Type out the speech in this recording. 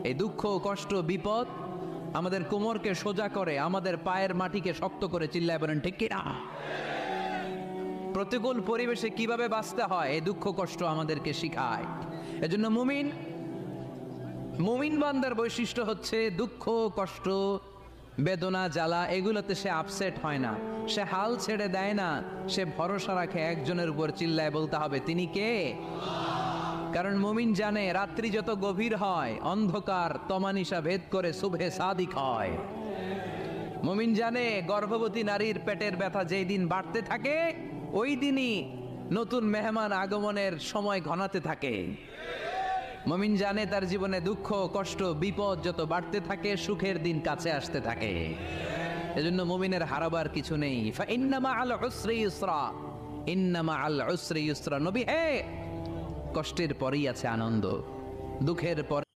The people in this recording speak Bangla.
এই দুঃখ কষ্ট বিপদ আমাদের কোমরকে সোজা করে, আমাদের পায়ের মাটিকে শক্ত করে। চিল্লায় বলেন ঠিক কিনা? প্রতিকূল পরিবেশে কিভাবে বাঁচতে হয় এই দুঃখ কষ্ট আমাদেরকে শিখায়। এজন্য মুমিন বান্দার বৈশিষ্ট্য হচ্ছে দুঃখ কষ্ট বেদনা জ্বালা এগুলোতে সে আপসেট হয় না, সে হাল ছেড়ে দেয় না, সে ভরসা রাখে একজনের উপর। চিল্লায় বলতে হবে তিনি কে? কারণ মুমিন জানে রাত্রি যত গভীর হয় অন্ধকার তমানিসা ভেদ করে সুবহে সাদিক হয়। মুমিন জানে গর্ভবতী নারীর পেটের ব্যথা যেই দিন বাড়তে থাকে ওই দিনই নতুন মেহমান আগমনের সময় ঘনাতে থাকে। মুমিন জানে তার জীবনে দুঃখ কষ্ট বিপদ যত বাড়তে থাকে সুখের দিন কাছে আসতে থাকে। এজন্য মুমিনের হারাবার কিছু নেই। ইন্না মাআল উসরি ইউসরা, ইন্না মাআল উসরি ইউসরা। নবী হে, কষ্টের পরেই আছে আনন্দ, দুঃখের পরে